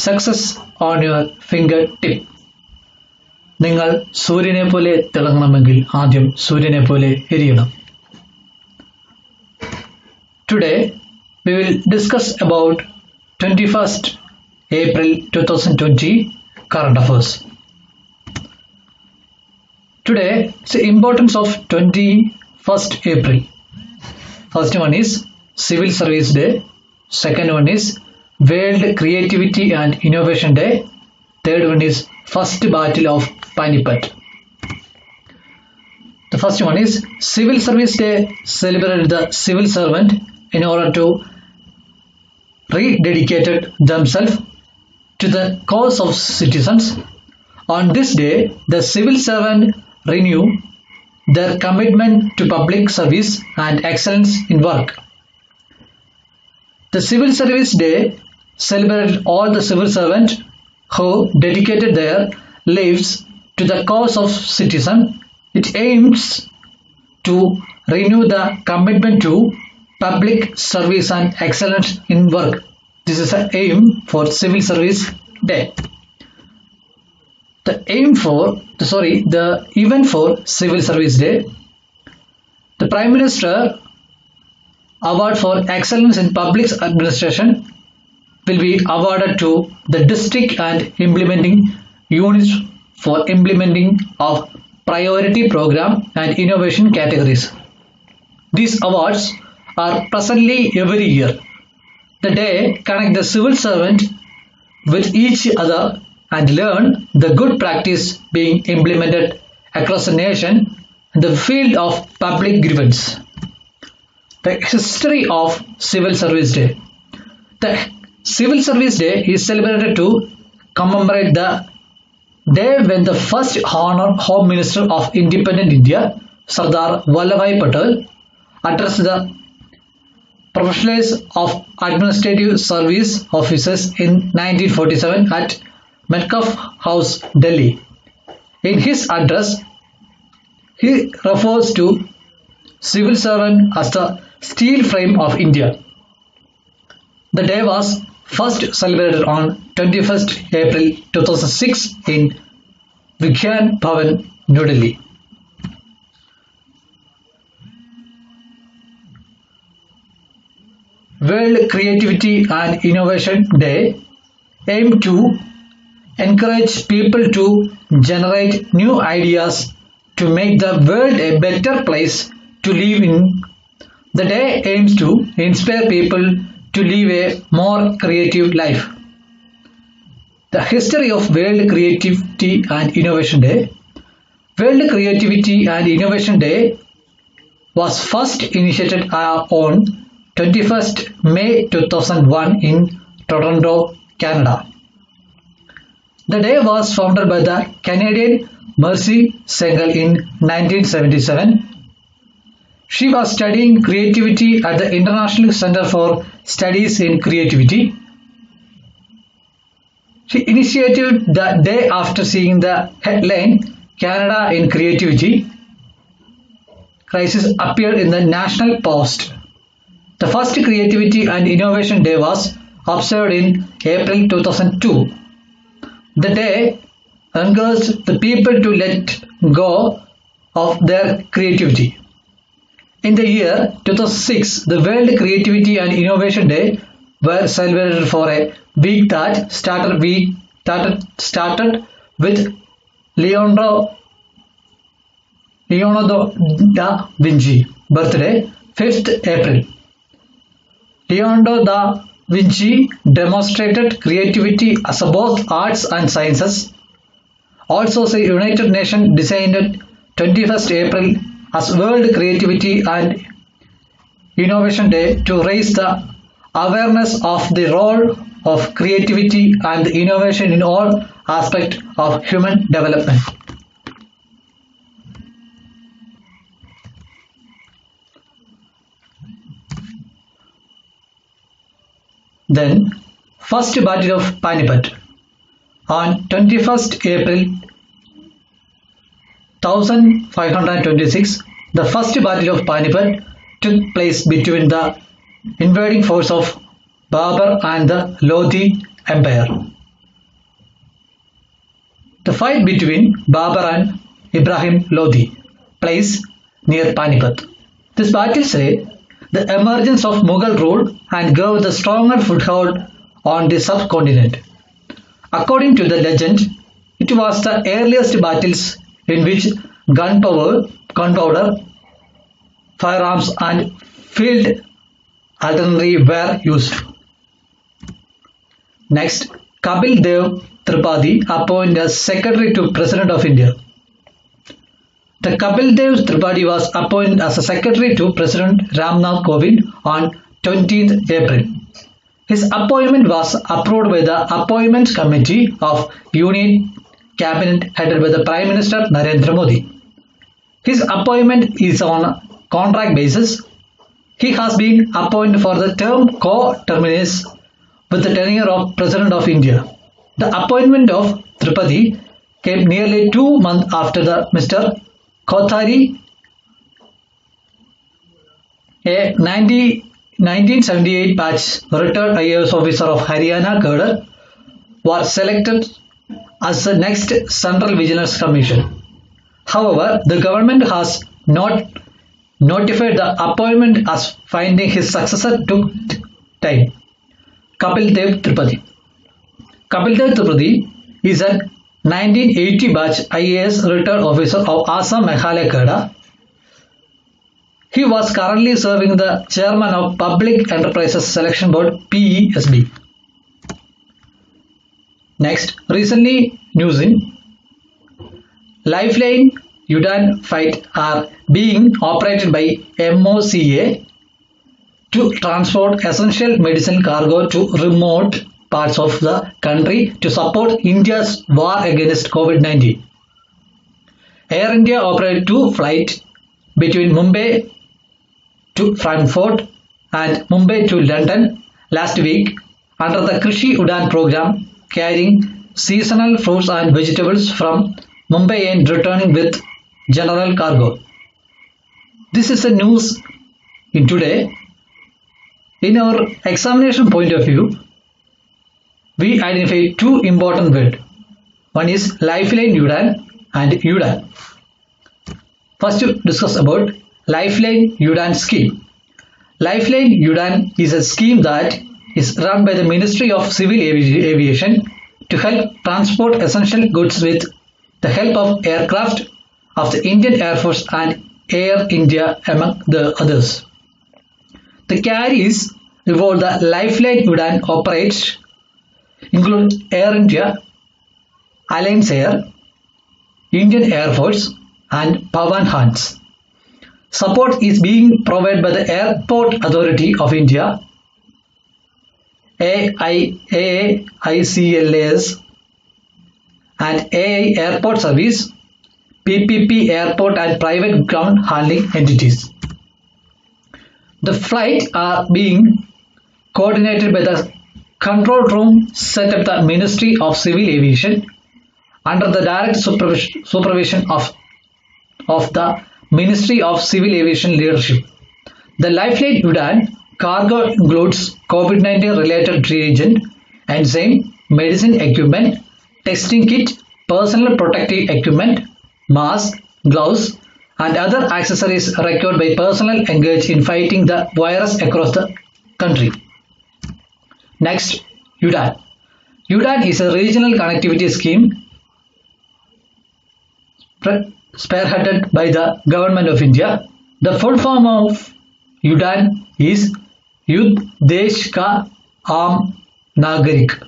success on your fingertip. നിങ്ങൾ സൂര്യനെ പോലെ തിളങ്ങണമെങ്കിൽ ആദ്യം സൂര്യനെ പോലെ എരിയണം. Today we will discuss about 21st April 2020 current affairs. Today is the importance of 21st April. First one is Civil Service Day. Second one is World Creativity and Innovation Day. Third one is First Battle of Panipat. The first one is Civil Service Day celebrated the civil servant in order to rededicate themselves to the cause of citizens. On this day, the civil servant renew their commitment to public service and excellence in work. The Civil Service Day celebrated all the civil servants who dedicated their lives to the cause of citizen. It aims to renew the commitment to public service and excellence in work. This is an aim for Civil Service Day. The event for Civil Service Day. The Prime Minister Award for Excellence in Public Administration will be awarded to the district and implementing units for implementing of priority program and innovation categories. These awards are presently every year. The day connect the civil servant with each other and learn the good practice being implemented across the nation in the field of public grievance. The history of Civil Service Day. The Civil Service Day is celebrated to commemorate the day when the first Home Minister of Independent India, Sardar Vallabhbhai Patel, addressed the professionals of administrative service officers in 1947 at Metcalfe House, Delhi. In his address, he refers to civil servant as the steel frame of India. The day was first celebrated on 21st April 2006 in Vigyan Bhavan, New Delhi. World Creativity and Innovation Day aim to encourage people to generate new ideas to make the world a better place to live in. The day aims to inspire people to live a more creative life. The history of World Creativity and Innovation Day. World Creativity and Innovation Day was first initiated on 21st May 2001 in Toronto, Canada. The day was founded by the Canadian Mercy Sehgal in 1977. She was studying creativity at the International Center for Studies in Creativity. She initiated the day after seeing the headline Canada in Creativity Crisis appeared in the National Post. The first Creativity and Innovation Day was observed in April 2002. The day encouraged the people to let go of their creativity. In the year 2006, the World Creativity and Innovation Day were celebrated for a week that started with Leonardo da Vinci birthday, 5th April. Leonardo da Vinci demonstrated creativity as both arts and sciences. Also, the United Nations designated 21st April as World Creativity and Innovation Day to raise the awareness of the role of creativity and innovation in all aspects of human development. Then, First Battle of Panipat. On 21st April 1526, the First Battle of Panipat took place between the invading force of Babur and the Lodi Empire. The fight between Babur and Ibrahim Lodi plays near Panipat. This battle saw the emergence of Mughal rule and gave the stronger foothold on the subcontinent. According to the legend, it was the earliest battles in which gunpowder, firearms and field artillery were used. Next, Kapil Dev Tripathi appointed as Secretary to President of India. The Kapil Dev Tripathi was appointed as a Secretary to President Ramnath Kovind on 20th April. His appointment was approved by the Appointments Committee of Union Cabinet headed by the Prime Minister Narendra Modi. His appointment is on a contract basis. He has been appointed for the term co-terminus with the tenure of President of India. The appointment of Tripathi came nearly 2 months after the Mr. Kothari, a 1978 batch retired IAS officer of Haryana cadre, was selected as the next Central Vigilance Commission. However, the government has not notified the appointment as finding his successor took time. Kapil Dev Tripathi. Kapil Dev Tripathi is a 1980 batch IAS retired officer of Assam Meghalaya cadre. He was currently serving the chairman of Public Enterprises Selection Board PESB. Next, recently news in Lifeline Udan fight are being operated by MOCA to transport essential medicine cargo to remote parts of the country to support India's war against COVID-19. Air India operated 2 flights between Mumbai to Frankfurt and Mumbai to London last week under the Krishi Udan program, carrying seasonal fruits and vegetables from Mumbai and returning with general cargo. This is the news in today. In our examination point of view, we identify 2 important words. One is Lifeline Udan and Udan. First, to discuss about Lifeline Udan scheme. Lifeline Udan is a scheme that is run by the Ministry of Civil Aviation to help transport essential goods with the help of aircraft of the Indian Air Force and Air India among the others. The carriers involved the Lifeline Udan operates include Air India, Alliance Air, Indian Air Force and Pawan Hans. Support is being provided by the Airport Authority of India, AICLAS and AI Airport Service, PPP Airport and private ground handling entities. The flights are being coordinated by the control room set up the Ministry of Civil Aviation under the direct supervision of the Ministry of Civil Aviation leadership. The Lifeline Udan cargo includes COVID-19 related reagent, enzyme, medicine equipment, testing kit, personal protective equipment, mask, gloves, and other accessories required by personnel engaged in fighting the virus across the country. Next, UDAN. UDAN is a regional connectivity scheme spearheaded by the Government of India. The full form of UDAN is Yudh Desh Ka Aam Nagarik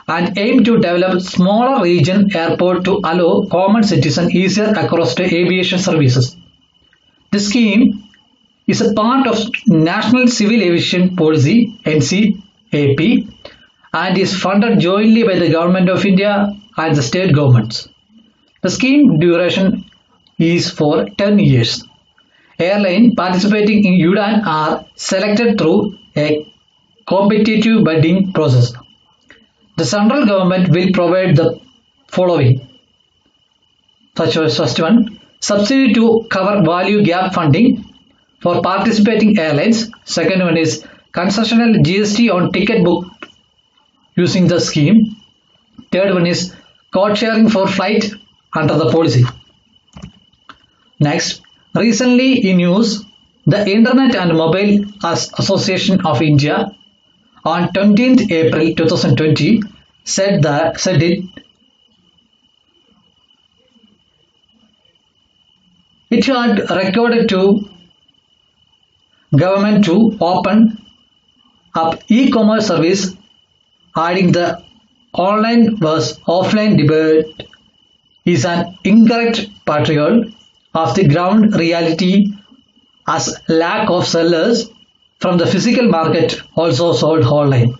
and aim to develop smaller region airport to allow common citizens easier across the aviation services. The scheme is a part of National Civil Aviation Policy NCAP and is funded jointly by the Government of India and the state governments. The scheme duration is for 10 years. Airlines participating in UDAN are selected through a competitive bidding process. The central government will provide the following. First one, subsidy to cover value gap funding for participating airlines. Second one is concessional GST on ticket book using the scheme. Third one is code sharing for flight under the policy. Next, recently in news, the Internet and Mobile Association of India on 20th April 2020 said it had recorded to government to open up e-commerce service, adding the online versus offline debate is an incorrect portrayal of the ground reality, as lack of sellers from the physical market also sold online.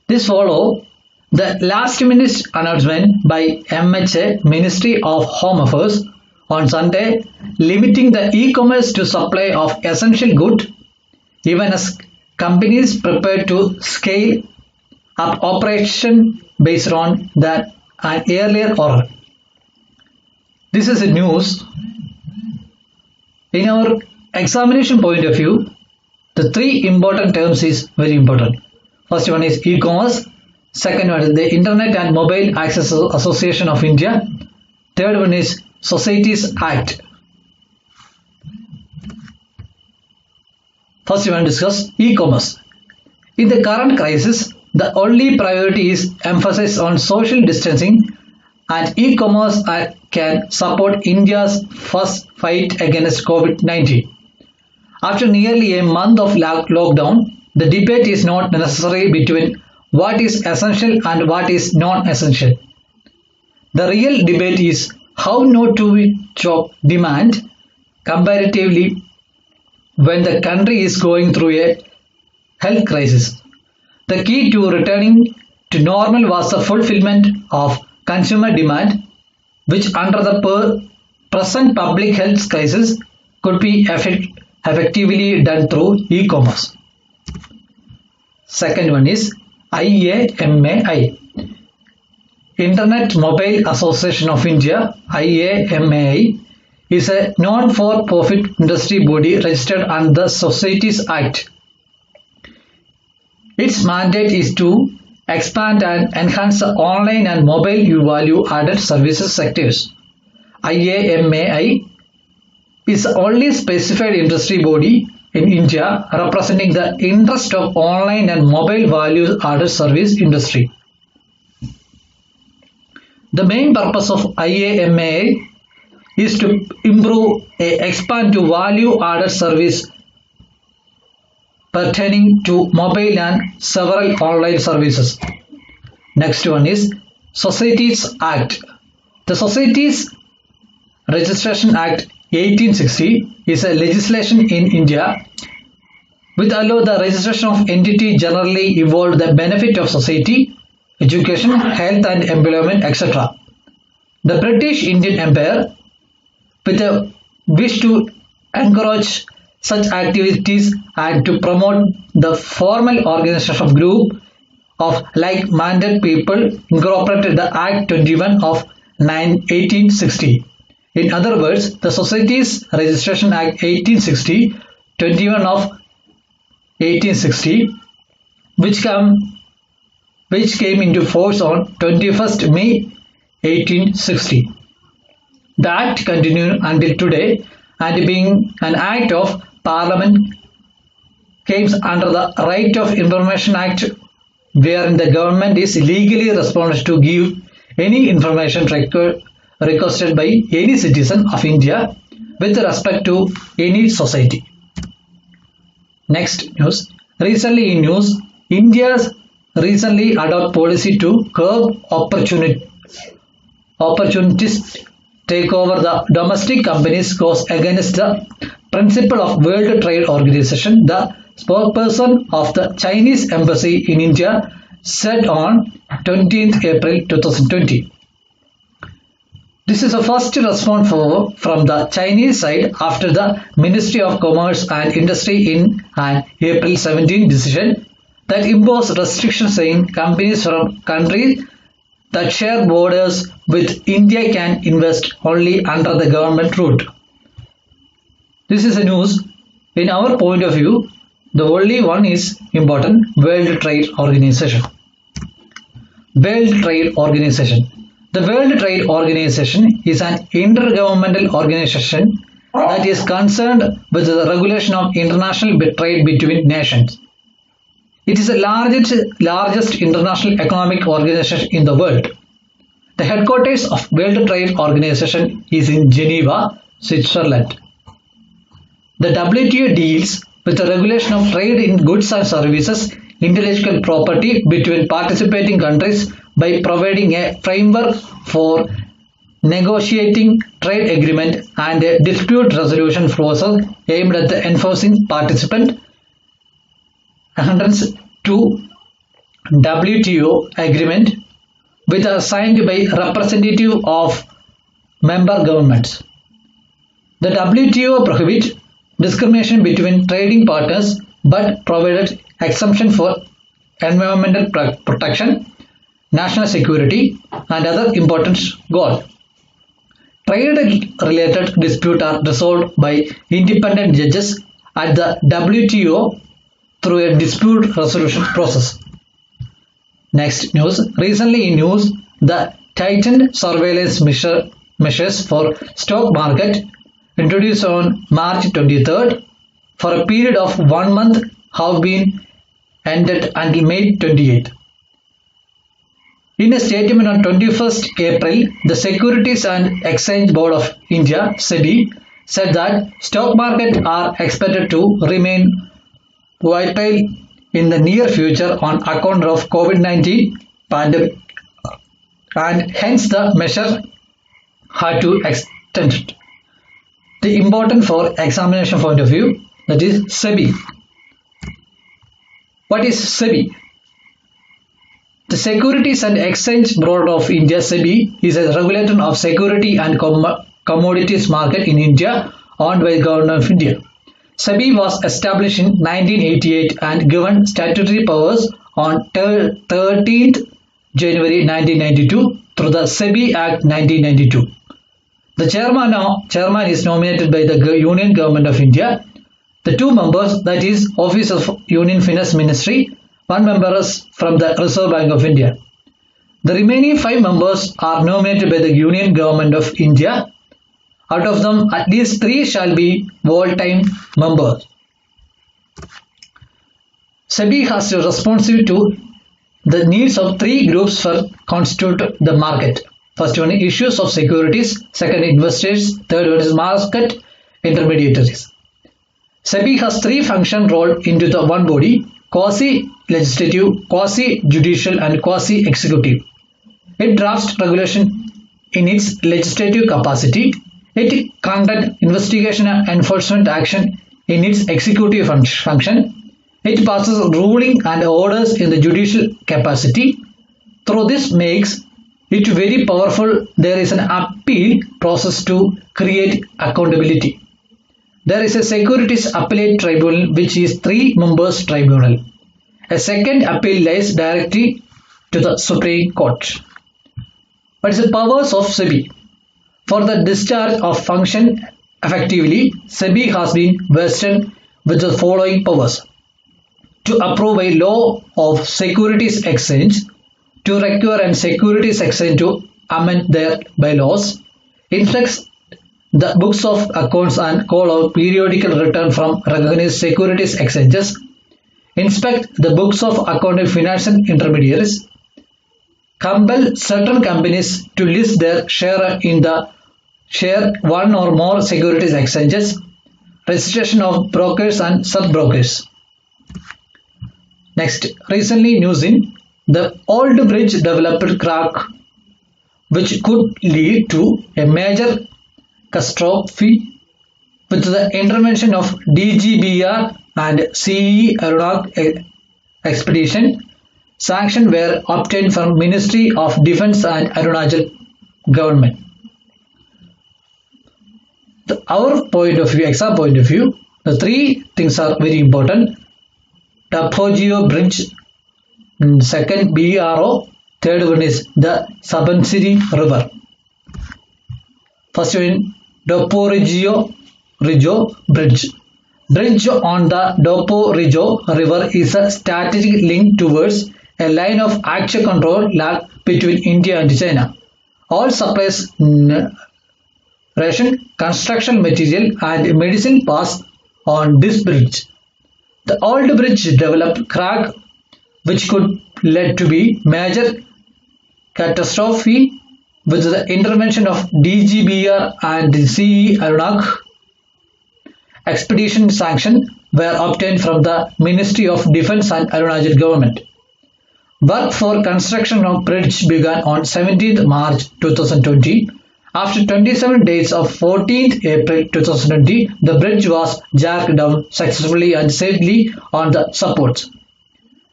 This follows the last minute announcement by MHA Ministry of Home Affairs on Sunday limiting the e-commerce to supply of essential goods, even as companies prepare to scale up operation based on an earlier order. This is a news. In our examination point of view, the three important terms is very important. First one is e-commerce. Second one is the Internet and Mobile Access Association of India. Third one is Societies Act. First we want to discuss e-commerce. In the current crisis, the only priority is emphasis on social distancing, and e-commerce can support India's first fight against COVID-19. After nearly a month of lockdown, the debate is not necessary between what is essential and what is non-essential. The real debate is how not to chop demand comparatively when the country is going through a health crisis. The key to returning to normal was the fulfillment of consumer demand, which under the present public health crisis could be effectively done through e-commerce. Second one is IAMAI. Internet Mobile Association of India, IAMAI, is a non-for-profit industry body registered under the Societies Act. Its mandate is to expand and enhance the online and mobile value-added services sectors. IAMAI is the only specified industry body in India representing the interest of online and mobile value-added service industry. The main purpose of IAMAI is to improve and expand to value-added service pertaining to mobile and several online services. Next one is Societies Act. The Societies Registration Act 1860 is a legislation in India which allows the registration of entity generally involved the benefit of society, education, health and employment, etc. The British Indian Empire, with a wish to encourage such activities and to promote the formal organization of group of like-minded people, incorporated the Act 21 of 1860. In other words, the Societies Registration Act 1860, 21 of 1860, which came into force on 21st May 1860. The Act continued until today, and being an Act of Parliament comes under the Right of Information Act, wherein the government is legally responsible to give any information requested by any citizen of India with respect to any society. Next news. Recently in news, India's recently adopted policy to curb opportunities take over the domestic companies goes against the principle of World Trade Organization. The spokesperson of the Chinese embassy in India said on 20th April 2020. This is the first response from the Chinese side after the Ministry of Commerce and Industry in an April 17 decision that imposed restrictions saying companies from countries that share borders with India can invest only under the government route. This is a news. In our point of view, the only one is important: World Trade Organization. World Trade Organization. The World Trade Organization is an intergovernmental organization that is concerned with the regulation of international trade between nations. It is the largest international economic organization in the world. The headquarters of World Trade Organization is in Geneva, Switzerland. The WTO deals with the regulation of trade in goods and services, intellectual property between participating countries by providing a framework for negotiating trade agreement and a dispute resolution process aimed at the enforcing participant adherence to WTO agreement which are signed by representative of member governments. The WTO prohibits discrimination between trading partners but provided exemption for environmental protection, national security, and other important goals. Trade-related disputes are resolved by independent judges at the WTO through a dispute resolution process. Next news. Recently in news, the tightened surveillance measures for stock market introduced on March 23rd for a period of 1 month have been ended until May 28th. In a statement on 21st April, the Securities and Exchange Board of India (SEBI) said that stock markets are expected to remain volatile in the near future on account of COVID-19 pandemic, and hence the measure had to extend. The important for examination point of view, that is SEBI. What is SEBI? The Securities and Exchange Board of India (SEBI) is a regulator of security and commodities market in India, owned by the Government of India. SEBI was established in 1988 and given statutory powers on 13th January 1992 through the SEBI Act 1992. The chairman is nominated by the Union Government of India. The two members, that is, Office of Union Finance Ministry, one member is from the Reserve Bank of India. The remaining 5 members are nominated by the Union Government of India. Out of them, at least 3 shall be full-time members. SEBI has to respond to the needs of 3 groups for constitute the market. First one, issues of securities. Second, investors. Third one is market intermediaries. SEBI has 3 functions rolled into the one body: quasi-legislative, quasi-judicial, and quasi-executive. It drafts regulation in its legislative capacity. It conducts investigation and enforcement action in its executive function. It passes ruling and orders in the judicial capacity. Through this makes it very powerful. There is an appeal process to create accountability. There is a Securities Appellate Tribunal which is 3 members tribunal. A second appeal lies directly to the Supreme Court. What is the powers of SEBI? For the discharge of function effectively, SEBI has been vested with the following powers: to approve a law of securities exchange, to require and securities exchange to amend their bylaws, inspect the books of accounts and call out periodical return from recognized securities exchanges, inspect the books of account of financial intermediaries, compel certain companies to list their share in the share one or more securities exchanges, registration of brokers and sub-brokers. Next, recently news in the Old Bridge developed crack which could lead to a major catastrophe with the intervention of DGBR and CE Aeronautic Expedition. Sanctions were obtained from Ministry of Defence and Arunachal government. Our point of view, exam point of view, the 3 things are very important. Tapogeo Bridge, second BRO, third one is the Subansiri River. First one, Dopo-Reggio Bridge. Bridge on the Dopo-Reggio River is a strategic link towards a line of actual control between India and China. All supplies, ration, construction material and medicine pass on this bridge. The old bridge developed crack which could lead to be major catastrophe. With the intervention of DGBR and CE Arunak, expedition sanction were obtained from the Ministry of Defence and Arunachal government. Work for construction of bridge began on 17th March 2020. After 27 days of 14th April 2020, the bridge was jacked down successfully and safely on the supports.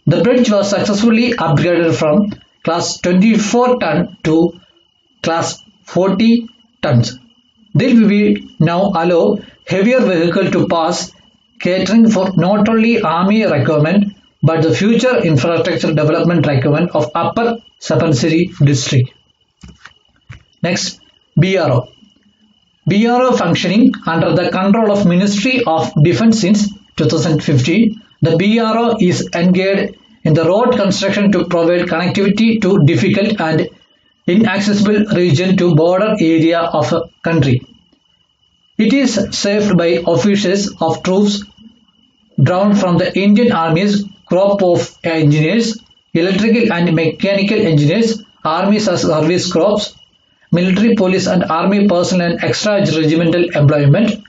The bridge was successfully upgraded from class 24 ton to class 40 tons. This will now allow heavier vehicle to pass, catering for not only army requirement but the future infrastructure development requirement of Upper Subansiri district. Next, BRO. BRO functioning under the control of Ministry of Defence since 2015. The BRO is engaged in the road construction to provide connectivity to difficult and inaccessible region to border area of a country. It is served by officers of troops drawn from the Indian Army's crop of engineers, electrical and mechanical engineers, Army service corps, military, police and army personnel and extra regimental employment,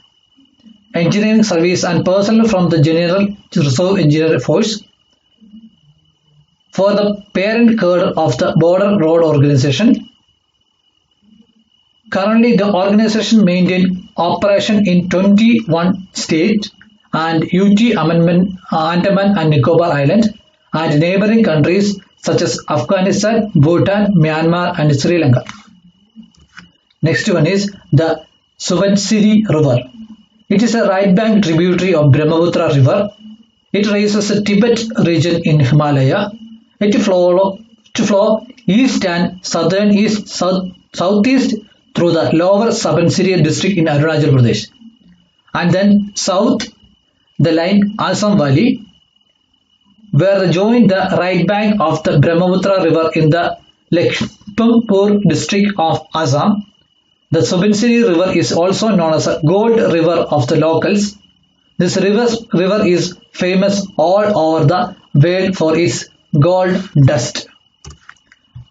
engineering service and personnel from the General Reserve Engineer Force. For the parent cadre of the Border Road Organization. Currently, the organization maintains operation in 21 states and Andaman and Nicobar Islands and neighboring countries such as Afghanistan, Bhutan, Myanmar and Sri Lanka. Next one is the Subansiri River. It is a right bank tributary of Brahmaputra River. It rises the Tibet region in Himalaya. It flow east and southeast through the lower Subansiri district in Arunachal Pradesh. And then south, the line Assam Valley, where they join the right bank of the Brahmaputra River in the Lakshmanpur district of Assam. The Subansiri River is also known as a gold river of the locals. This river is famous all over the world for its gold dust.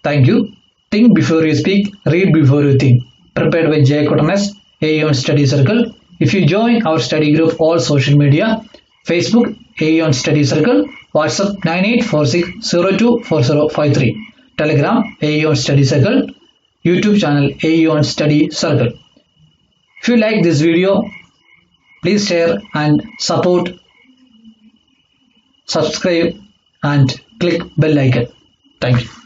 Thank you. Think before you speak, read before you think. Prepared by Jay Kotanes, AEON Study Circle. If you join our study group, all social media, Facebook, AEON Study Circle, WhatsApp 9846024053, Telegram, AEON Study Circle, YouTube channel, AEON Study Circle. If you like this video, please share and support, subscribe and click bell icon. Thank you.